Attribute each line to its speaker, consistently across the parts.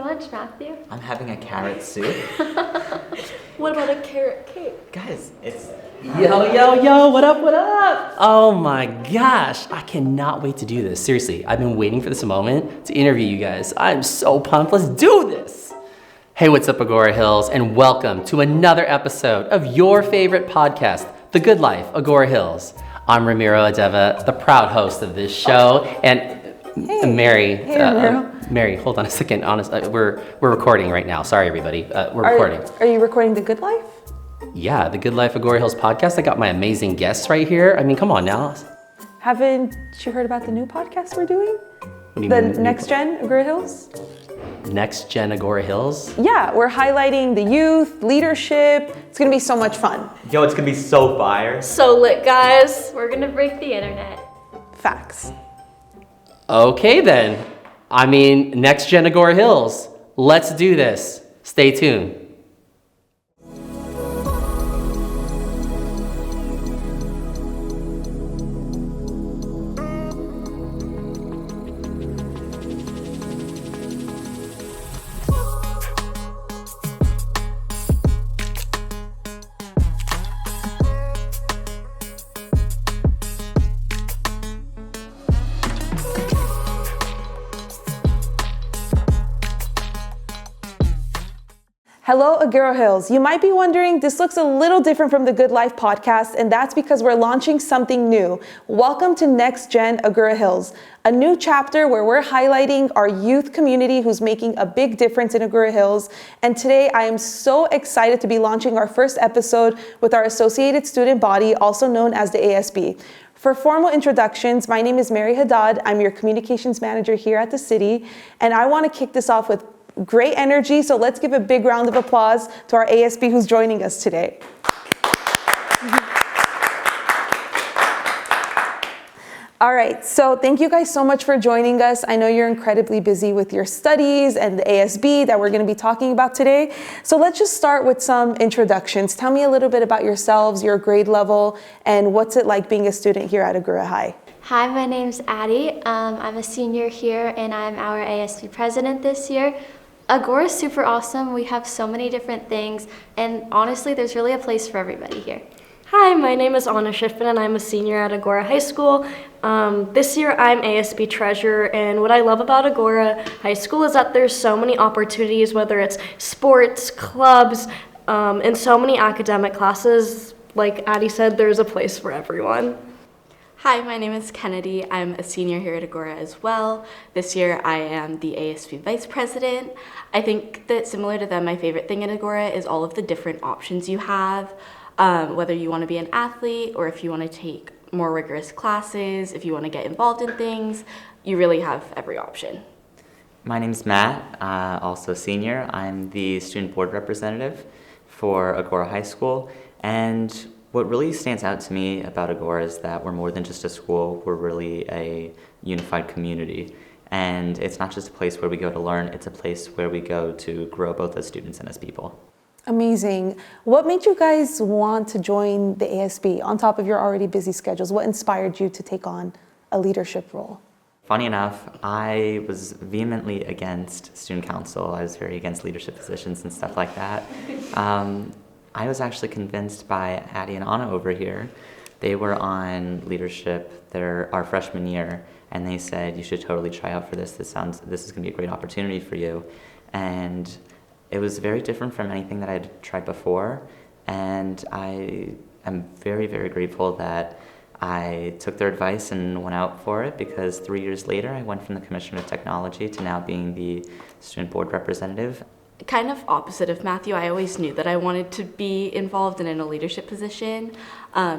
Speaker 1: lunch, Matthew?
Speaker 2: I'm having a carrot soup.
Speaker 1: What about a carrot cake?
Speaker 2: Guys, it's...
Speaker 3: Yo, what up? Oh my gosh, I cannot wait to do this. Seriously, I've been waiting for this moment to interview you guys. I'm so pumped, let's do this. Hey, what's up, Agoura Hills, and welcome to another episode of your favorite podcast, The Good Life, Agoura Hills. I'm Ramiro Adeva, the proud host of this show, and Mary, Mary, hold on a second. We're recording right now. Sorry, everybody. We're recording.
Speaker 4: Are you recording The Good Life?
Speaker 3: Yeah, The Good Life Agoura Hills podcast. I got my amazing guests right here. I mean, come on now.
Speaker 4: Haven't you heard about the new podcast we're doing?
Speaker 3: What do you
Speaker 4: The
Speaker 3: mean?
Speaker 4: NextGen Agoura Hills?
Speaker 3: NextGen Agoura Hills?
Speaker 4: Yeah, we're highlighting the youth, leadership. It's gonna be so much fun.
Speaker 2: Yo, it's gonna be so fire.
Speaker 1: So lit, guys. We're gonna break the internet.
Speaker 4: Facts.
Speaker 3: Okay then. I mean, NextGen Agoura Hills. Let's do this. Stay tuned.
Speaker 4: Hello, Agoura Hills. You might be wondering, this looks a little different from the Good Life podcast, and that's because we're launching something new. Welcome to NextGen Agoura Hills, a new chapter where we're highlighting our youth community who's making a big difference in Agoura Hills. And today I am so excited to be launching our first episode with our associated student body, also known as the ASB. For formal introductions, my name is Mary Haddad. I'm your communications manager here at the city, and I want to kick this off with great energy, so let's give a big round of applause to our ASB who's joining us today. All right, so thank you guys so much for joining us. I know you're incredibly busy with your studies and the ASB that we're going to be talking about today. So let's just start with some introductions. Tell me a little bit about yourselves, your grade level, and what's it like being a student here at Agoura High.
Speaker 1: Hi, my name's Addie. I'm a senior here, and I'm our ASB president this year. Agoura is super awesome. We have so many different things, and honestly, there's really a place for everybody here.
Speaker 5: Hi, my name is Anna Schiffman, and I'm a senior at Agoura High School. This year, I'm ASB treasurer, and what I love about Agoura High School is that there's so many opportunities, whether it's sports, clubs, and so many academic classes. Like Addie said, there's a place for everyone.
Speaker 6: Hi, my name is Kennedy. I'm a senior here at Agoura as well. This year I am the ASB Vice President. I think that similar to them, my favorite thing at Agoura is all of the different options you have, whether you want to be an athlete or if you want to take more rigorous classes, if you want to get involved in things, you really have every option.
Speaker 2: My name's Matt, also a senior. I'm the student board representative for Agoura High School, and what really stands out to me about Agoura is that we're more than just a school, we're really a unified community. And it's not just a place where we go to learn, it's a place where we go to grow both as students and as people.
Speaker 4: Amazing. What made you guys want to join the ASB on top of your already busy schedules? What inspired you to take on a leadership role?
Speaker 2: Funny enough, I was vehemently against student council. I was very against leadership positions and stuff like that. I was actually convinced by Addie and Anna over here. They were on leadership our freshman year, and they said, you should totally try out for this. This is gonna be a great opportunity for you. And it was very different from anything that I'd tried before. And I am very, very grateful that I took their advice and went out for it, because 3 years later, I went from the Commissioner of Technology to now being the student board representative.
Speaker 6: Kind of opposite of Matthew, I always knew that I wanted to be involved in a leadership position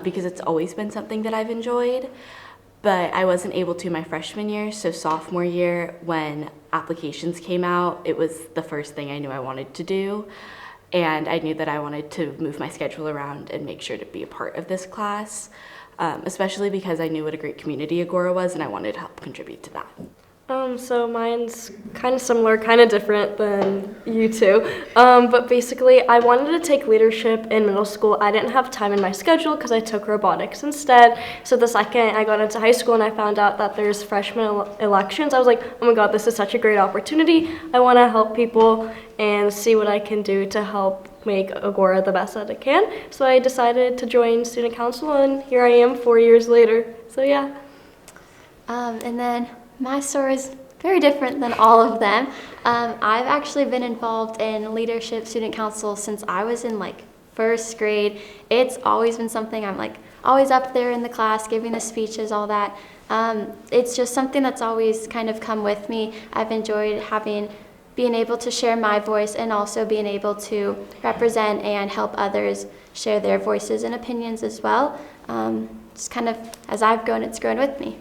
Speaker 6: because it's always been something that I've enjoyed. But I wasn't able to my freshman year, so sophomore year when applications came out, it was the first thing I knew I wanted to do. And I knew that I wanted to move my schedule around and make sure to be a part of this class, especially because I knew what a great community Agoura was and I wanted to help contribute to that.
Speaker 5: So mine's kind of similar, kind of different than you two. But basically, I wanted to take leadership in middle school. I didn't have time in my schedule because I took robotics instead. So the second I got into high school and I found out that there's freshman elections, I was like, oh my God, this is such a great opportunity. I want to help people and see what I can do to help make Agoura the best that it can. So I decided to join student council, and here I am 4 years later. So yeah.
Speaker 1: And then my story is very different than all of them. I've actually been involved in leadership student council since I was in like first grade. It's always been something I'm like always up there in the class, giving the speeches, all that. It's just something that's always kind of come with me. I've enjoyed being able to share my voice and also being able to represent and help others share their voices and opinions as well. Just kind of as I've grown, it's grown with me.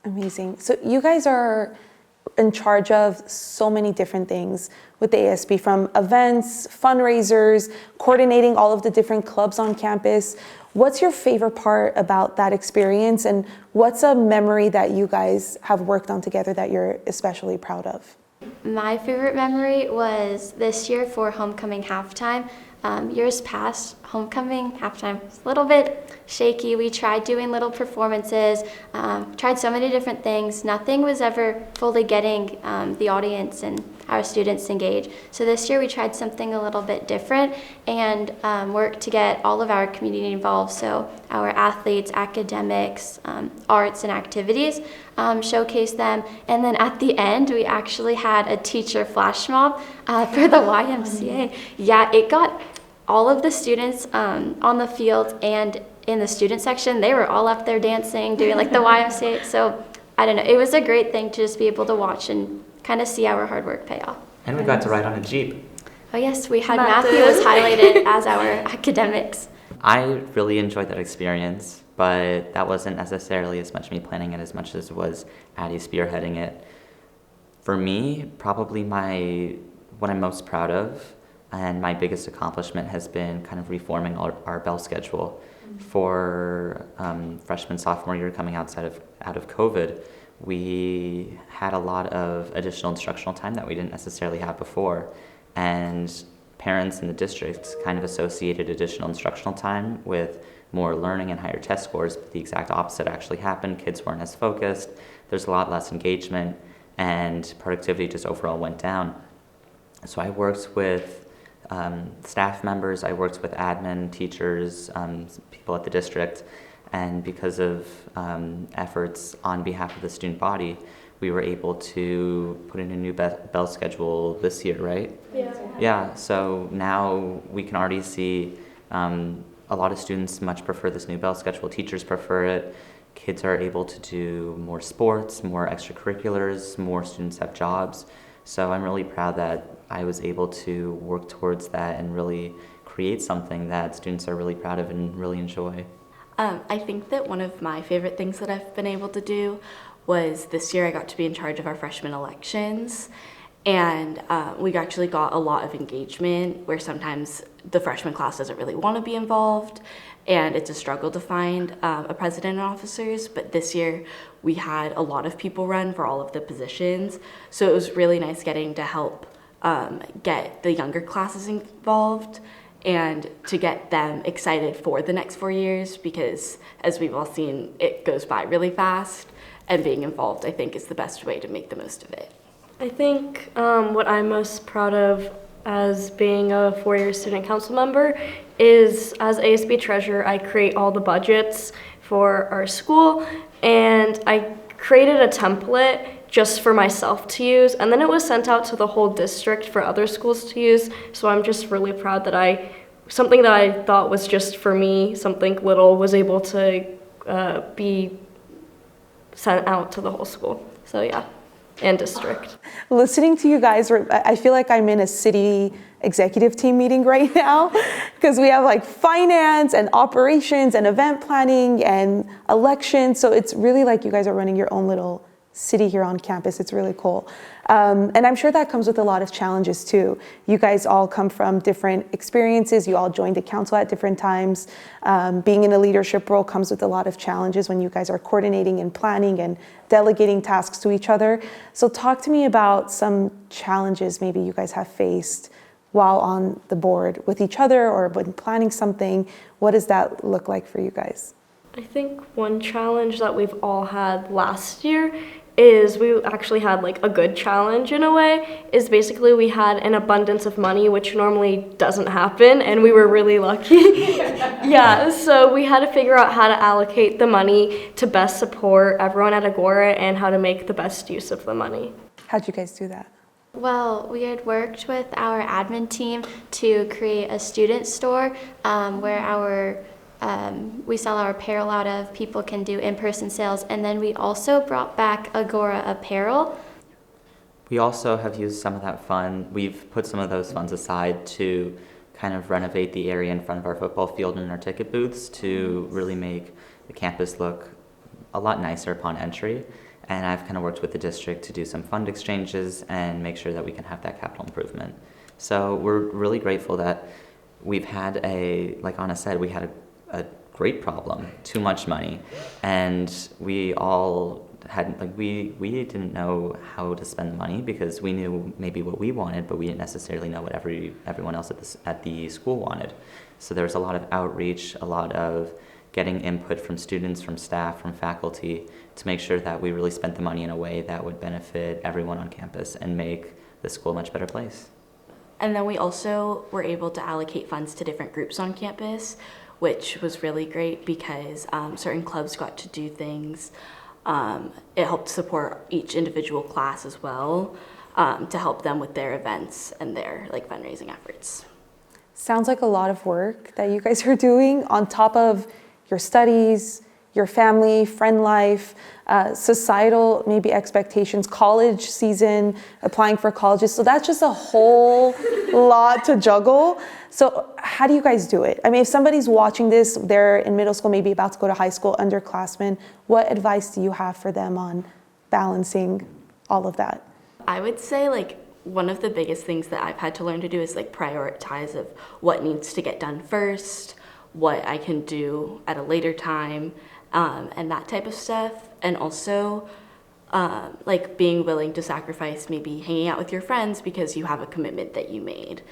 Speaker 4: Amazing. So you guys are in charge of so many different things with the ASB, from events, fundraisers, coordinating all of the different clubs on campus. What's your favorite part about that experience, and what's a memory that you guys have worked on together that you're especially proud of?
Speaker 1: My favorite memory was this year for homecoming halftime. Years past, homecoming halftime was a little bit shaky. We tried doing little performances, tried so many different things. Nothing was ever fully getting the audience and our students engaged. So this year we tried something a little bit different and worked to get all of our community involved. So our athletes, academics, arts and activities, showcase them. And then at the end, we actually had a teacher flash mob for the YMCA. Yeah, it got all of the students on the field and in the student section. They were all up there dancing, doing like the YMCA. So I don't know, it was a great thing to just be able to watch and kind of see our hard work pay off.
Speaker 2: And we got to ride on a Jeep.
Speaker 1: Oh yes, we had Matthew was highlighted as our academics.
Speaker 2: I really enjoyed that experience, but that wasn't necessarily as much me planning it as much as it was Addie spearheading it. For me, probably what I'm most proud of and my biggest accomplishment has been kind of reforming our bell schedule. For freshman, sophomore year coming out of COVID, we had a lot of additional instructional time that we didn't necessarily have before. And parents in the district kind of associated additional instructional time with more learning and higher test scores, but the exact opposite actually happened. Kids weren't as focused, there's a lot less engagement, and productivity just overall went down. So I worked with staff members, I worked with admin, teachers, people at the district, and because of efforts on behalf of the student body, we were able to put in a new bell schedule this year, right?
Speaker 5: Yeah.
Speaker 2: Yeah, so now we can already see a lot of students much prefer this new bell schedule. Teachers prefer it. Kids are able to do more sports, more extracurriculars, more students have jobs. So I'm really proud that I was able to work towards that and really create something that students are really proud of and really enjoy.
Speaker 6: I think that one of my favorite things that I've been able to do was this year I got to be in charge of our freshman elections, and we actually got a lot of engagement where sometimes the freshman class doesn't really want to be involved and it's a struggle to find a president and officers, but this year we had a lot of people run for all of the positions, so it was really nice getting to help get the younger classes involved and to get them excited for the next 4 years, because as we've all seen, it goes by really fast, and being involved, I think, is the best way to make the most of it.
Speaker 5: I think what I'm most proud of as being a four-year student council member is, as ASB treasurer, I create all the budgets for our school, and I created a template just for myself to use, and then it was sent out to the whole district for other schools to use. So I'm just really proud that something that I thought was just for me, something little, was able to be sent out to the whole school. So yeah, and district.
Speaker 4: Listening to you guys, I feel like I'm in a city executive team meeting right now, because we have like finance and operations and event planning and elections. So it's really like you guys are running your own little city here on campus. It's really cool. And I'm sure that comes with a lot of challenges too. You guys all come from different experiences. You all joined the council at different times. Being in a leadership role comes with a lot of challenges when you guys are coordinating and planning and delegating tasks to each other. So talk to me about some challenges maybe you guys have faced while on the board with each other or when planning something. What does that look like for you guys?
Speaker 5: I think one challenge that we've all had last year is we actually had like a good challenge in a way, is basically we had an abundance of money, which normally doesn't happen, and we were really lucky. Yeah, so we had to figure out how to allocate the money to best support everyone at Agoura and how to make the best use of the money.
Speaker 4: How'd you guys do that?
Speaker 1: Well, we had worked with our admin team to create a student store where we sell our apparel out of. People can do in-person sales, and then we also brought back Agoura apparel.
Speaker 2: We also have used some of that fund. We've put some of those funds aside to kind of renovate the area in front of our football field and our ticket booths to really make the campus look a lot nicer upon entry. And I've kind of worked with the district to do some fund exchanges and make sure that we can have that capital improvement. So we're really grateful that we've had like Anna said, we had a great problem, too much money. And we all had, we didn't know how to spend the money because we knew maybe what we wanted, but we didn't necessarily know what everyone else at the school wanted. So there was a lot of outreach, a lot of getting input from students, from staff, from faculty to make sure that we really spent the money in a way that would benefit everyone on campus and make the school a much better place.
Speaker 6: And then we also were able to allocate funds to different groups on campus, which was really great because certain clubs got to do things. It helped support each individual class as well to help them with their events and their fundraising efforts.
Speaker 4: Sounds like a lot of work that you guys are doing on top of your studies, your family, friend life, societal maybe expectations, college season, applying for colleges. So that's just a whole lot to juggle. So how do you guys do it? I mean, if somebody's watching this, they're in middle school, maybe about to go to high school, underclassmen, what advice do you have for them on balancing all of that?
Speaker 6: I would say one of the biggest things that I've had to learn to do is prioritize of what needs to get done first, what I can do at a later time, and that type of stuff. And also being willing to sacrifice maybe hanging out with your friends because you have a commitment that you made,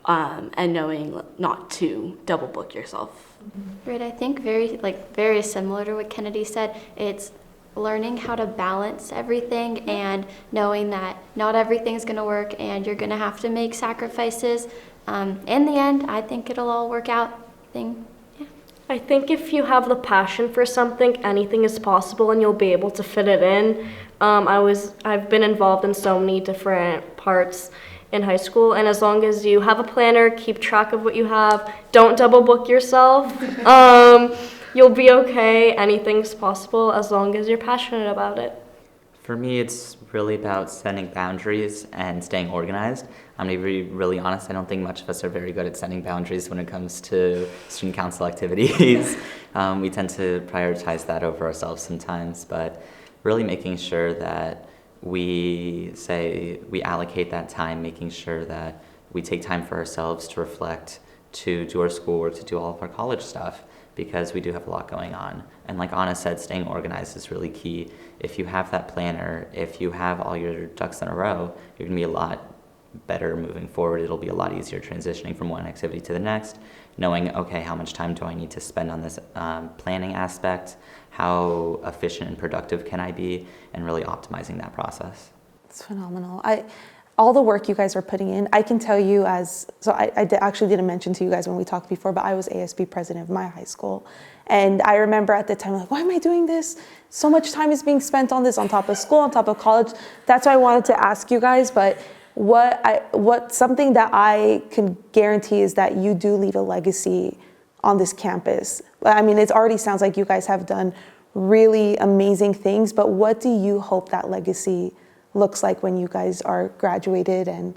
Speaker 6: and knowing not to double book yourself.
Speaker 1: Right, I think very similar to what Kennedy said. It's learning how to balance everything and knowing that not everything's going to work and you're going to have to make sacrifices. In the end, I think it'll all work out.
Speaker 5: I think if you have the passion for something, anything is possible and you'll be able to fit it in. I've been involved in so many different parts in high school, and as long as you have a planner, keep track of what you have, don't double book yourself, you'll be okay. Anything's possible as long as you're passionate about it.
Speaker 2: For me, it's really about setting boundaries and staying organized. I'm going to be really honest, I don't think much of us are very good at setting boundaries when it comes to student council activities. We tend to prioritize that over ourselves sometimes, but really making sure that we allocate that time, making sure that we take time for ourselves to reflect, to do our schoolwork, to do all of our college stuff, because we do have a lot going on. And like Anna said, staying organized is really key. If you have that planner, if you have all your ducks in a row, you're gonna be a lot better moving forward. It'll be a lot easier transitioning from one activity to the next, knowing, okay, how much time do I need to spend on this planning aspect? How efficient and productive can I be? And really optimizing that process.
Speaker 4: It's phenomenal. All the work you guys are putting in, I can tell you I actually didn't mention to you guys when we talked before, but I was ASB president of my high school. And I remember at the time, why am I doing this? So much time is being spent on this, on top of school, on top of college. That's why I wanted to ask you guys, but something that I can guarantee is that you do leave a legacy on this campus. I mean, it already sounds like you guys have done really amazing things, but what do you hope that legacy looks like when you guys are graduated and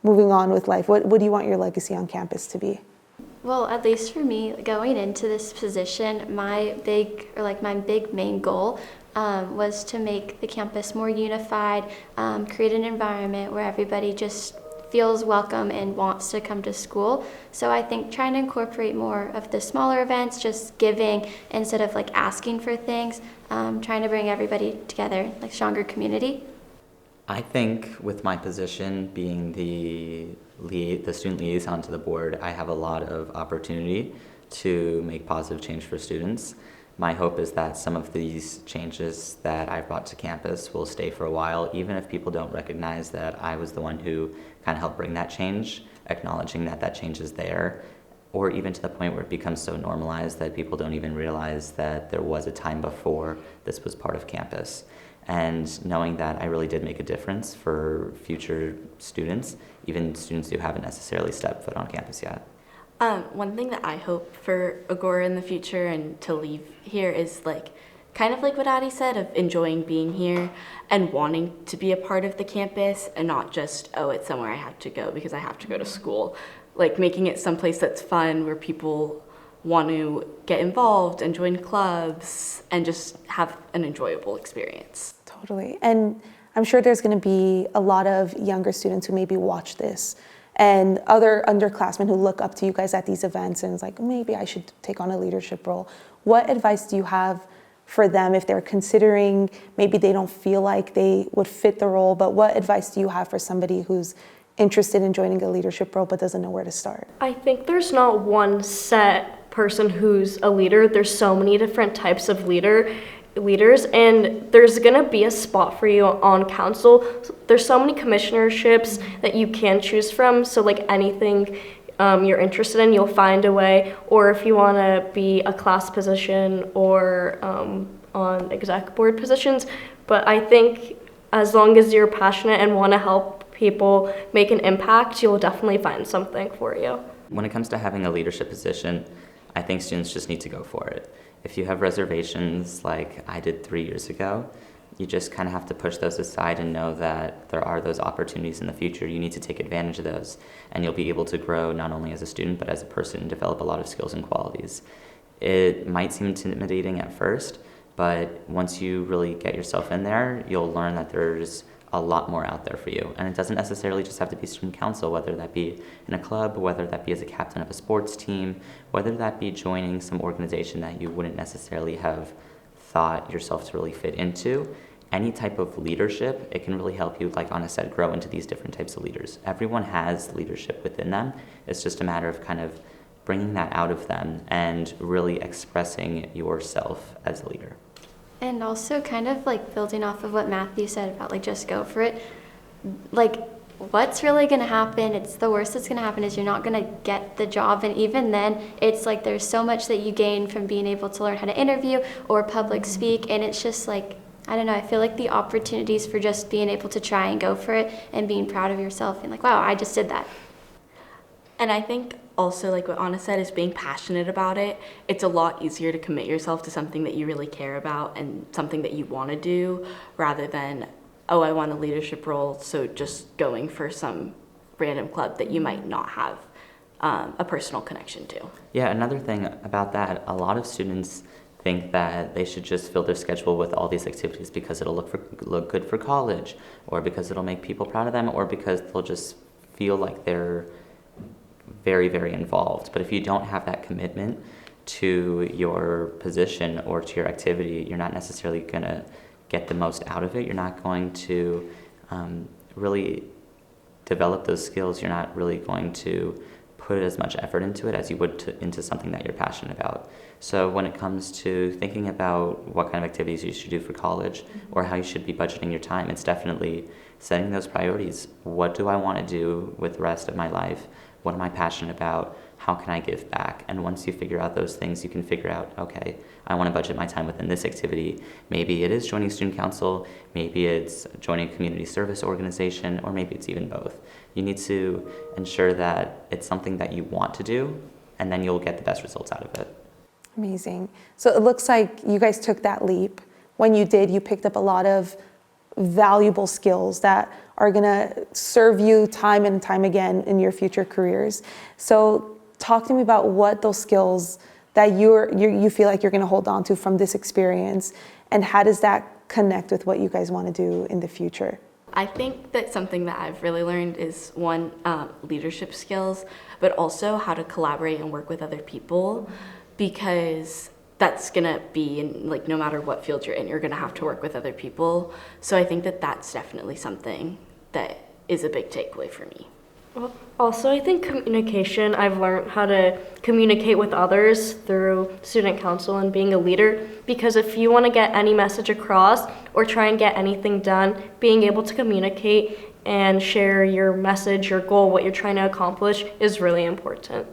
Speaker 4: moving on with life? What do you want your legacy on campus to be?
Speaker 1: Well, at least for me, going into this position, my big main goal was to make the campus more unified, create an environment where everybody just feels welcome and wants to come to school. So I think trying to incorporate more of the smaller events, just giving instead of like asking for things, trying to bring everybody together, like stronger community.
Speaker 2: I think with my position being the student liaison to the board, I have a lot of opportunity to make positive change for students. My hope is that some of these changes that I've brought to campus will stay for a while, even if people don't recognize that I was the one who kind of helped bring that change, acknowledging that that change is there, or even to the point where it becomes so normalized that people don't even realize that there was a time before this was part of campus. And knowing that I really did make a difference for future students, even students who haven't necessarily stepped foot on campus yet.
Speaker 6: One thing that I hope for Agoura in the future and to leave here is kind of like what Addie said, of enjoying being here and wanting to be a part of the campus and not just, oh, it's somewhere I have to go because I have to go to school. Like making it someplace that's fun where people want to get involved and join clubs and just have an enjoyable experience.
Speaker 4: Totally. And I'm sure there's going to be a lot of younger students who maybe watch this and other underclassmen who look up to you guys at these events and it's like, maybe I should take on a leadership role. What advice do you have for them if they're considering, maybe they don't feel like they would fit the role, but what advice do you have for somebody who's interested in joining a leadership role but doesn't know where to start?
Speaker 5: I think there's not one set person who's a leader. There's so many different types of leaders, and there's gonna be a spot for you on council. There's so many commissionerships that you can choose from, so like anything you're interested in, you'll find a way. Or if you want to be a class position or on exec board positions. But I think as long as you're passionate and want to help people make an impact, you'll definitely find something for you.
Speaker 2: When it comes to having a leadership position, I think students just need to go for it. If you have reservations like I did 3 years ago, you just kind of have to push those aside and know that there are those opportunities in the future. You need to take advantage of those, and you'll be able to grow not only as a student but as a person and develop a lot of skills and qualities. It might seem intimidating at first, but once you really get yourself in there, you'll learn that there's a lot more out there for you. And it doesn't necessarily just have to be student council, whether that be in a club, whether that be as a captain of a sports team, whether that be joining some organization that you wouldn't necessarily have thought yourself to really fit into. Any type of leadership, it can really help you, like Anna said, grow into these different types of leaders. Everyone has leadership within them. It's just a matter of kind of bringing that out of them and really expressing yourself as a leader.
Speaker 1: And also kind of like building off of what Matthew said about like just go for it. Like what's really going to happen, it's the worst that's going to happen is you're not going to get the job. And even then, it's like there's so much that you gain from being able to learn how to interview or public speak. And it's just like, I don't know, I feel like the opportunities for just being able to try and go for it and being proud of yourself and like, wow, I just did that.
Speaker 6: And I think also, like what Anna said, is being passionate about it. It's a lot easier to commit yourself to something that you really care about and something that you want to do rather than, oh, I want a leadership role, so just going for some random club that you might not have a personal connection to.
Speaker 2: Yeah, another thing about that, a lot of students think that they should just fill their schedule with all these activities because it'll look good for college, or because it'll make people proud of them, or because they'll just feel like they're very, very involved. But if you don't have that commitment to your position or to your activity, you're not necessarily going to get the most out of it. You're not going to really develop those skills. You're not really going to put as much effort into it as you would into something that you're passionate about. So when it comes to thinking about what kind of activities you should do for college or how you should be budgeting your time, it's definitely setting those priorities. What do I want to do with the rest of my life? What am I passionate about? How can I give back? And once you figure out those things, you can figure out, okay, I want to budget my time within this activity. Maybe it is joining student council, maybe it's joining a community service organization, or maybe it's even both. You need to ensure that it's something that you want to do, and then you'll get the best results out of it.
Speaker 4: Amazing. So it looks like you guys took that leap. When you did, you picked up a lot of valuable skills that are going to serve you time and time again in your future careers. So talk to me about what those skills that you feel like you're going to hold on to from this experience, And how does that connect with what you guys want to do in the future?
Speaker 6: I think that something that I've really learned is one, leadership skills, but also how to collaborate and work with other people, because that's gonna be in, like, no matter what field you're in, you're gonna have to work with other people. So I think that that's definitely something that is a big takeaway for me.
Speaker 5: Well, also, I think communication, I've learned how to communicate with others through student council and being a leader, because if you want to get any message across or try and get anything done, being able to communicate and share your message, your goal, what you're trying to accomplish is really important.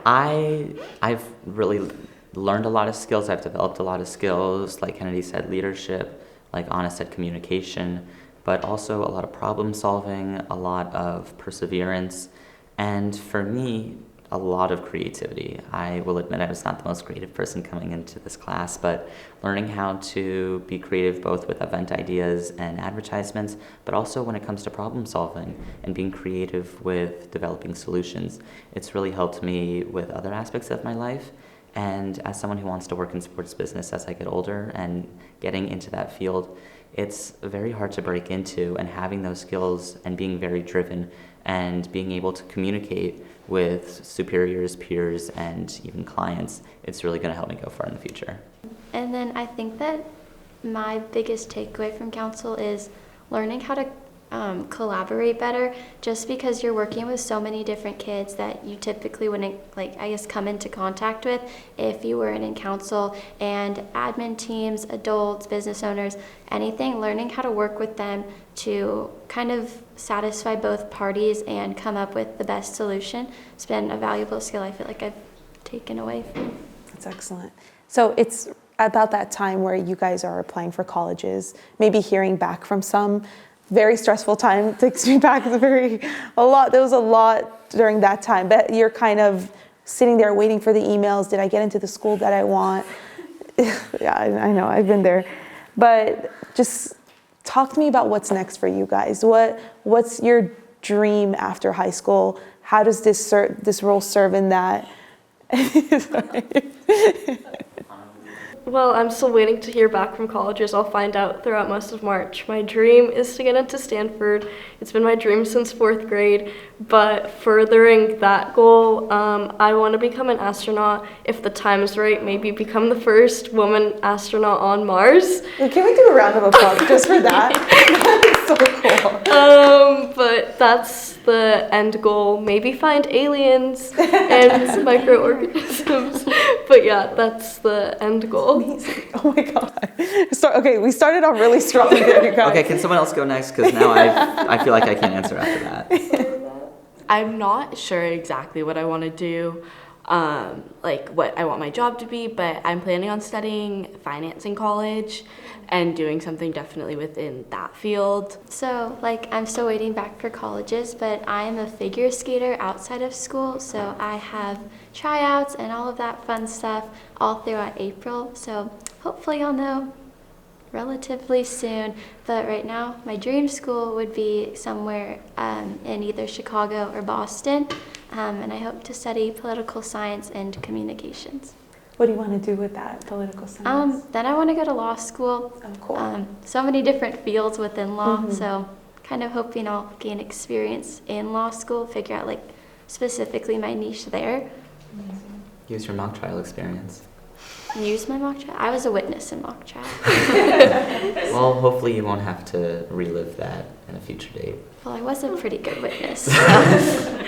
Speaker 2: I've really learned a lot of skills. I've developed a lot of skills, like Kennedy said, leadership, like Anna said, communication, but also a lot of problem solving, a lot of perseverance, and for me, a lot of creativity. I will admit I was not the most creative person coming into this class, but learning how to be creative both with event ideas and advertisements, but also when it comes to problem solving and being creative with developing solutions. It's really helped me with other aspects of my life. And as someone who wants to work in sports business as I get older and getting into that field, it's very hard to break into, and having those skills and being very driven and being able to communicate with superiors, peers, and even clients, it's really going to help me go far in the future.
Speaker 1: And then I think that my biggest takeaway from council is learning how to collaborate better, just because you're working with so many different kids that you typically wouldn't, come into contact with if you weren't in council, and admin teams, adults, business owners, anything, learning how to work with them to kind of satisfy both parties and come up with the best solution. It's been a valuable skill I feel like I've taken away from.
Speaker 4: That's excellent. So it's about that time where you guys are applying for colleges, maybe hearing back from some. Very stressful time, takes me back there was a lot during that time, but you're kind of sitting there waiting for the emails. Did I get into the school that I want? Yeah, I know, I've been there. But just talk to me about what's next for you guys. What's your dream after high school? How does this role serve in that?
Speaker 5: Well, I'm still waiting to hear back from colleges. I'll find out throughout most of March. My dream is to get into Stanford. It's been my dream since 4th grade, but furthering that goal, I want to become an astronaut. If the time is right, maybe become the first woman astronaut on Mars.
Speaker 4: Can we do a round of applause just for that? That's so cool.
Speaker 5: But that's the end goal. Maybe find aliens and microorganisms. But yeah, that's the end goal.
Speaker 4: Amazing. Oh my God. Okay, we started off really strong there, you guys.
Speaker 2: Okay, can someone else go next? Because now I feel like I can't answer after that.
Speaker 6: I'm not sure exactly what I want to do, like what I want my job to be, but I'm planning on studying finance in college and doing something definitely within that field.
Speaker 1: So, I'm still waiting back for colleges, but I am a figure skater outside of school, so I have tryouts and all of that fun stuff all throughout April, so hopefully I'll know relatively soon. But right now, my dream school would be somewhere in either Chicago or Boston, and I hope to study political science and communications.
Speaker 4: What do you want to do with that, political science?
Speaker 1: Then I want to go to law school.
Speaker 4: Oh, cool.
Speaker 1: So many different fields within law, so kind of hoping I'll gain experience in law school, figure out specifically my niche there.
Speaker 4: Amazing.
Speaker 2: Use your mock trial experience.
Speaker 1: Use my mock trial. I was a witness in mock trial.
Speaker 2: Well, hopefully you won't have to relive that in a future date.
Speaker 1: Well, I was a pretty good witness. So.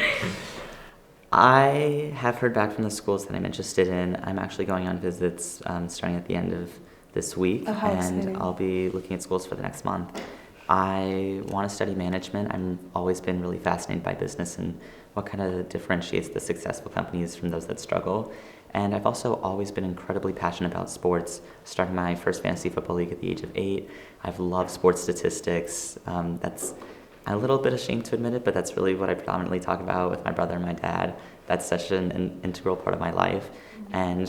Speaker 2: I have heard back from the schools that I'm interested in. I'm actually going on visits starting at the end of this week,
Speaker 4: Oh, how
Speaker 2: and
Speaker 4: exciting.
Speaker 2: I'll be looking at schools for the next month. I want to study management. I've always been really fascinated by business and what kind of differentiates the successful companies from those that struggle. And I've also always been incredibly passionate about sports. Starting my first fantasy football league at the age of 8. I've loved sports statistics. That's a little bit ashamed to admit it, but that's really what I predominantly talk about with my brother and my dad. That's such an integral part of my life. And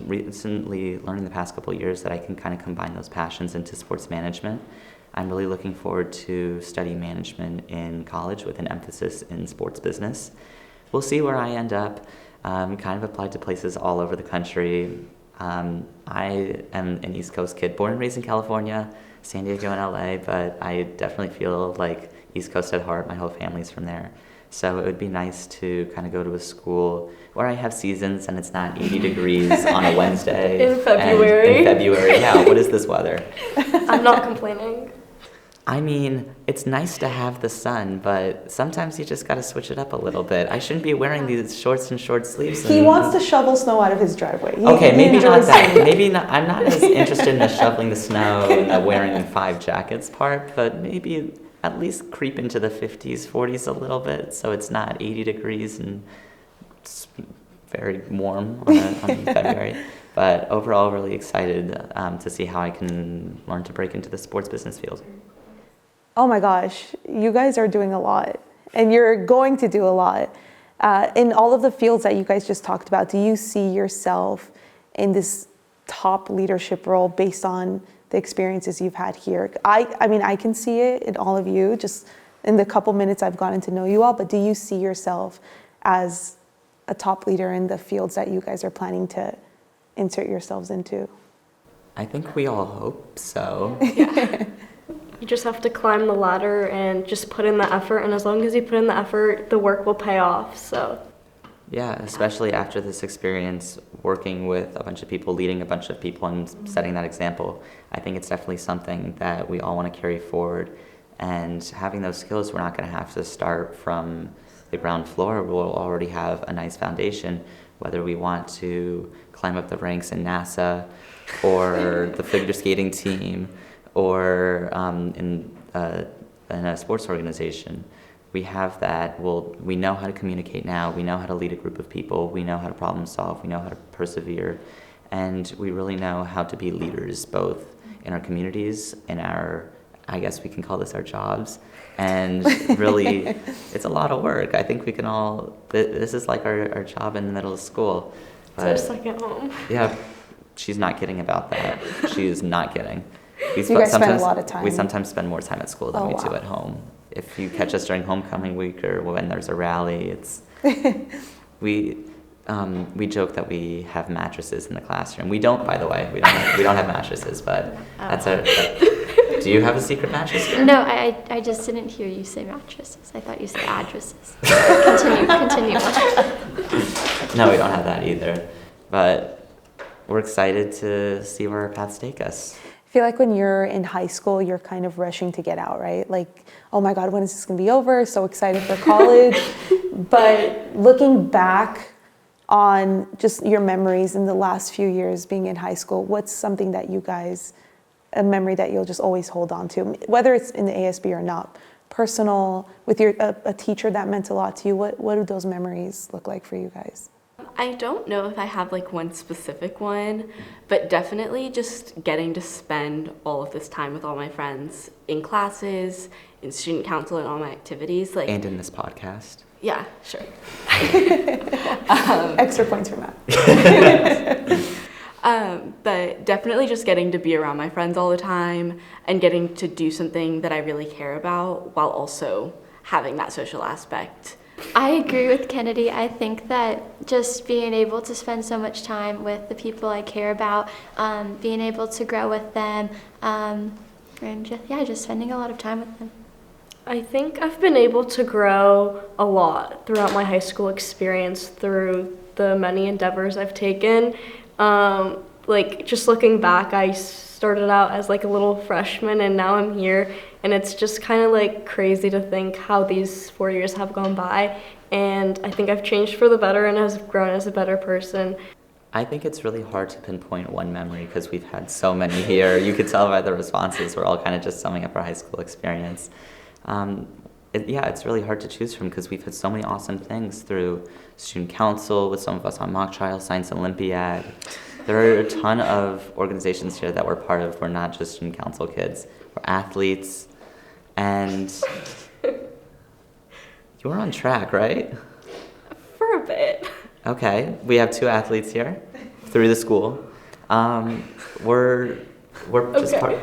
Speaker 2: recently, learning the past couple of years that I can kind of combine those passions into sports management. I'm really looking forward to studying management in college with an emphasis in sports business. We'll see where I end up. Kind of applied to places all over the country. I am an East Coast kid, born and raised in California, San Diego and LA, but I definitely feel like East Coast at heart. My whole family's from there. So it would be nice to kind of go to a school where I have seasons and it's not 80 degrees on a Wednesday.
Speaker 5: In February.
Speaker 2: In February, yeah. What is this weather?
Speaker 5: I'm not complaining.
Speaker 2: I mean, it's nice to have the sun, but sometimes you just got to switch it up a little bit. I shouldn't be wearing these shorts and short sleeves.
Speaker 4: He wants to shovel snow out of his driveway.
Speaker 2: Okay, maybe not
Speaker 4: enjoys
Speaker 2: that.
Speaker 4: saying
Speaker 2: Maybe not. I'm not as interested in the shoveling the snow and the wearing 5 jackets part, but maybe at least creep into the 50s, 40s a little bit, so it's not 80 degrees and it's very warm on February. But overall, really excited to see how I can learn to break into the sports business field.
Speaker 4: Oh my gosh, you guys are doing a lot, and you're going to do a lot. In all of the fields that you guys just talked about, do you see yourself in this top leadership role based on the experiences you've had here? I mean, I can see it in all of you, just in the couple minutes I've gotten to know you all, but do you see yourself as a top leader in the fields that you guys are planning to insert yourselves into?
Speaker 2: I think we all hope so.
Speaker 5: You just have to climb the ladder and just put in the effort, and as long as you put in the effort, the work will pay off, so.
Speaker 2: Yeah, especially after this experience, working with a bunch of people, leading a bunch of people, and setting that example. I think it's definitely something that we all want to carry forward. And having those skills, we're not going to have to start from the ground floor. We'll already have a nice foundation, whether we want to climb up the ranks in NASA or the figure skating team or in a sports organization. We have that. We know how to communicate now. We know how to lead a group of people. We know how to problem solve. We know how to persevere. And we really know how to be leaders, both in our communities, in our, I guess we can call this our jobs. And really, it's a lot of work. I think we can all, this is like our job in the middle of school.
Speaker 5: It's our second home.
Speaker 2: Yeah, she's not kidding about that. She is not kidding.
Speaker 4: You guys spend a lot of time.
Speaker 2: We sometimes spend more time at school than we do at home. If you catch us during homecoming week or when there's a rally, it's we joke that we have mattresses in the classroom. We don't, by the way. We don't have mattresses, but that's do you have a secret mattress here?
Speaker 1: No, I just didn't hear you say mattresses. I thought you said addresses. Continue.
Speaker 2: No, we don't have that either. But we're excited to see where our paths take us.
Speaker 4: I feel like when you're in high school, you're kind of rushing to get out, right? Like, oh my God, when is this going to be over? So excited for college. But looking back on just your memories in the last few years being in high school, what's something that you guys, a memory that you'll just always hold on to, whether it's in the ASB or not, personal, with a teacher that meant a lot to you? What do those memories look like for you guys?
Speaker 6: I don't know if I have like one specific one, but definitely just getting to spend all of this time with all my friends in classes, in student council, and all my activities.
Speaker 2: And in this podcast.
Speaker 6: Yeah, sure.
Speaker 4: Extra points for Matt.
Speaker 6: But definitely just getting to be around my friends all the time and getting to do something that I really care about while also having that social aspect.
Speaker 1: I agree with Kennedy. I think that just being able to spend so much time with the people I care about, being able to grow with them, and just spending a lot of time with them.
Speaker 5: I think I've been able to grow a lot throughout my high school experience through the many endeavors I've taken. Like, just looking back, I started out as like a little freshman and now I'm here, and it's just kind of like crazy to think how these 4 years have gone by, and I think I've changed for the better and have grown as a better person.
Speaker 2: I think it's really hard to pinpoint one memory because we've had so many here. You could tell by the responses, we're all kind of just summing up our high school experience. It's really hard to choose from because we've had so many awesome things through student council, with some of us on mock trial, science olympiad. There are a ton of organizations here that we're part of. We're not just student council kids. We're athletes. And you were on track, right?
Speaker 5: For a bit.
Speaker 2: Okay, we have 2 athletes here through the school. We're just
Speaker 5: Okay.
Speaker 2: part.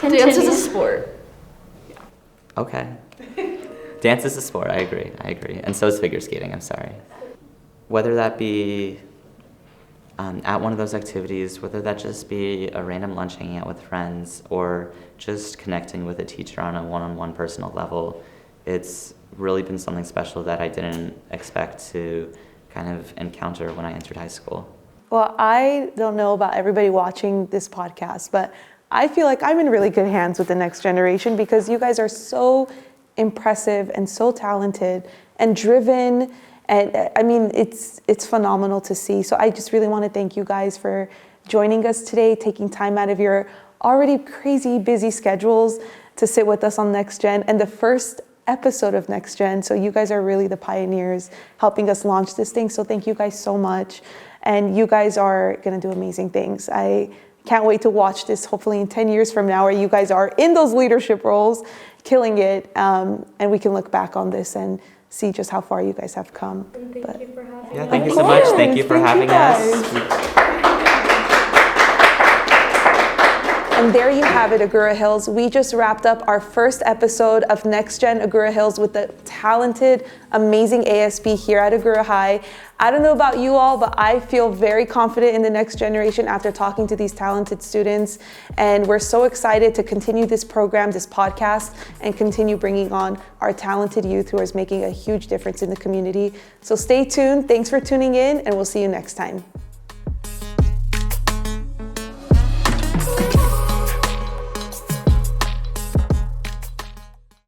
Speaker 5: Dance is a sport.
Speaker 2: Okay. Dance is a sport, I agree. And so is figure skating, I'm sorry. Whether that be at one of those activities, whether that just be a random lunch hanging out with friends or just connecting with a teacher on a one-on-one personal level, it's really been something special that I didn't expect to kind of encounter when I entered high school.
Speaker 4: Well, I don't know about everybody watching this podcast, but I feel like I'm in really good hands with the next generation because you guys are so impressive and so talented and driven. And I mean, it's phenomenal to see. So I just really want to thank you guys for joining us today, taking time out of your already crazy busy schedules to sit with us on NextGen and the first episode of NextGen. So you guys are really the pioneers helping us launch this thing. So thank you guys so much. And you guys are going to do amazing things. I can't wait to watch this hopefully in 10 years from now where you guys are in those leadership roles, killing it. And we can look back on this and see just how far you guys have come.
Speaker 5: And thank you for having
Speaker 2: Yeah,
Speaker 5: me.
Speaker 2: thank you so much. Thank you for
Speaker 4: Thank you
Speaker 2: having
Speaker 4: guys.
Speaker 2: us.
Speaker 4: And there you have it, Agoura Hills. We just wrapped up our first episode of NextGen Agoura Hills with the talented, amazing ASB here at Agoura High. I don't know about you all, but I feel very confident in the next generation after talking to these talented students. And we're so excited to continue this program, this podcast, and continue bringing on our talented youth who is making a huge difference in the community. So stay tuned. Thanks for tuning in, and we'll see you next time.